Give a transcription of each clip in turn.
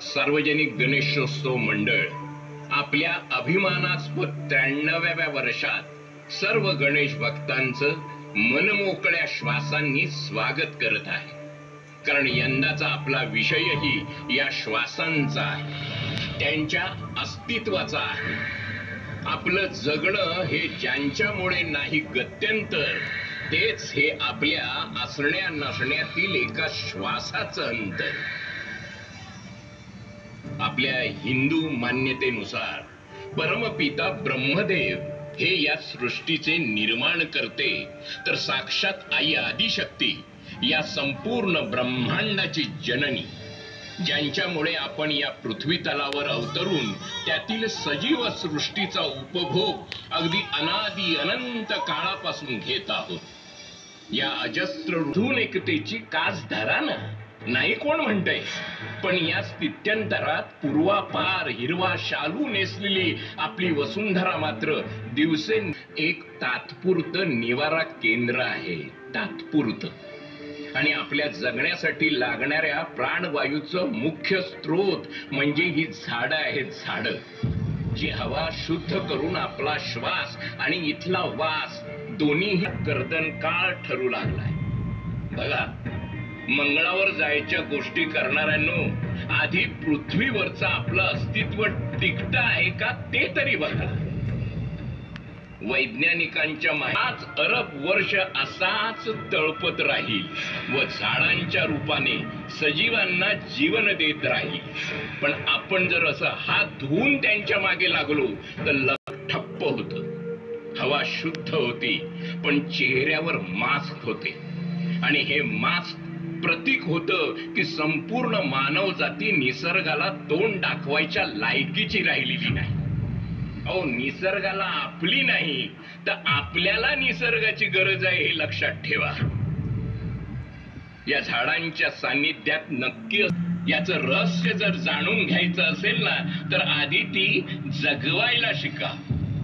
सार्वजनिक गणेशोत्सव मंडळ आपल्या अभिमानास्पद 93व्या वर्षात सर्व गणेश भक्तांचं मनमोकळ्या श्वासांनी स्वागत करत आहे. कारण यंदाचा आपला विषयही या श्वासांचा आहे, त्यांच्या अस्तित्वाचा आहे. आपलं जगणं हे ज्यांच्यामुळे नाही गत्यंतर, तेच हे आपल्या असण्या नसण्यातील एका श्वासाचं अंतर. आपल्या हिंदू मान्यतेनुसार परमपिता ब्रह्मदेव हे या सृष्टीचे निर्माण करते, तर साक्षात आई आदिशक्ती या संपूर्ण ब्रह्मांडाची जननी, ज्यांच्यामुळे आपण या पृथ्वी तलावर अवतरून त्यातील सजीव सृष्टीचा उपभोग अगदी अनादी अनंत काळापासून घेत आहोत. या अजस्त्र ऋतून एकतेची कास धरा ना, नाही कोण म्हणतंय, पण या स्थित्यंतरात पूर्वापार हिरवा शालू नेसलेली आपली वसुंधरा मात्र दिवसे एक तात्पुरतं निवारा केंद्र आहे. तात्पुरतं. आणि आपल्या जगण्यासाठी लागणाऱ्या प्राणवायूचं मुख्य स्रोत म्हणजे ही झाडं आहेत. झाडं जी हवा शुद्ध करून आपला श्वास आणि इथला वास दोन्हीही कर्दनकाळ ठरू लागलाय. बघा, मंगळावर जायच्या गोष्टी करणाऱ्यांनो, आधी पृथ्वीवरचं आपलं अस्तित्व टिकतं आहे का ते तरी बघा. वैज्ञानिकांच्या 5 अरब वर्ष असाच तळपत राहील व झाडांच्या रूपाने सजीवांना जीवन देत राहील. पण आपण जर असं हात धुवून त्यांच्या मागे लागलो तर ठप्प होतं. हवा शुद्ध होती, पण चेहऱ्यावर मास्क होते. आणि हे मास्क प्रतीक होतं की संपूर्ण मानवजाती निसर्गाला तोंड दाखवायच्या लायकीची राहिलेली नाही. अहो, निसर्गाला आपली नाही तर आपल्याला निसर्गाची गरज आहे हे लक्षात ठेवा. या झाडांच्या सान्निध्यात नक्की याचं रहस्य जर जाणून घ्यायचं असेल ना, तर आधी ती जगवायला शिका.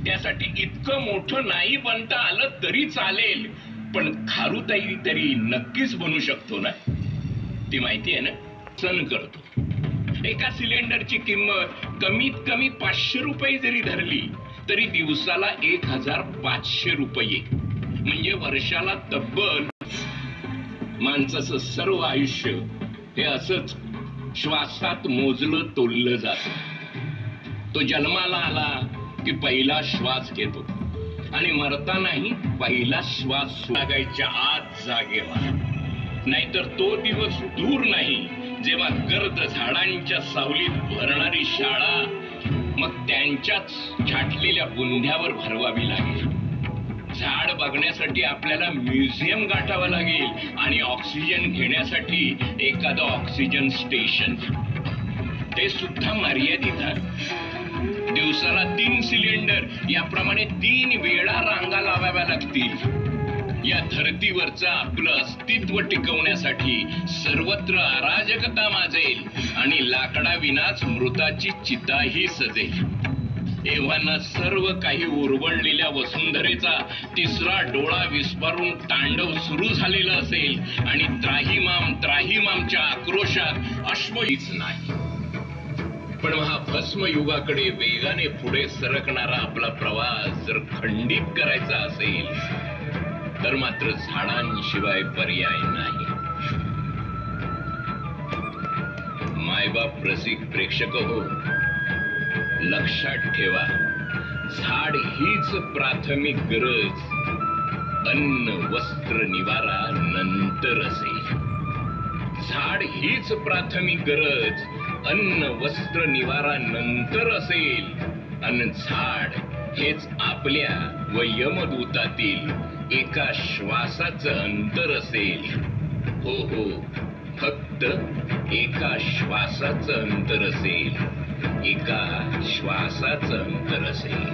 त्यासाठी इतकं मोठं नाही बनता आलं तरी चालेल, पण खारुताई तरी नक्कीच बनू शकतो ना. ती माहिती आहे ना. सण करतो. एका सिलेंडरची किंमत कमीत कमी 500 रुपये जरी धरली तरी दिवसाला 1500 रुपये, म्हणजे वर्षाला तब्बल माणसाचं सर्व आयुष्य हे असंच श्वासात मोजलं तोललं जात. तो जन्माला आला की पहिला श्वास घेतो आणि मरतानाही पहिला श्वास लागायच्या आत जागेवा. नाहीतर तो दिवस दूर नाही जेव्हा गर्द झाडांच्या सावलीत भरणारी शाळा मग त्यांच्याच छाटलेल्या बुंध्यावर भरवावी लागेल. झाड बघण्यासाठी आपल्याला म्युझियम गाठावं लागेल आणि ऑक्सिजन घेण्यासाठी एखादं ऑक्सिजन स्टेशन, ते सुद्धा मर्यादित आहे. दिवसाला 3 सिलेंडर याप्रमाणे 3 वेळा रांगा लावाव्या लागतील. या धरतीवरचं आपलं अस्तित्व टिकवण्यासाठी सर्वत्र अराजकता माजेल आणि लाकडाविनाच मृताची चिताही सजेल. एव्हाना सर्व काही उरवळलेल्या वसुंधरेचा तिसरा डोळा विस्फारून तांडव सुरू झालेलं असेल आणि त्राहिमामच्या आक्रोशात अश्वहीच नाही. पण महाभस्म युगाकडे वेगाने पुढे सरकणारा आपला प्रवास जर खंडित करायचा असेल तर मात्र झाडांशिवाय पर्याय नाही. मायबाप रसिक प्रेक्षक हो, लक्षात ठेवा, झाड हीच प्राथमिक गरज अन्न वस्त्र निवारा नंतर असेल. झाड हीच प्राथमिक गरज अन्न वस्त्र निवारा नंतर असेल. अन झाड हेच आपल्या व यमदूतातील एका श्वासाचं अंतर असेल. हो हो, फक्त एका श्वासाचं अंतर असेल. एका श्वासाचं अंतर असेल.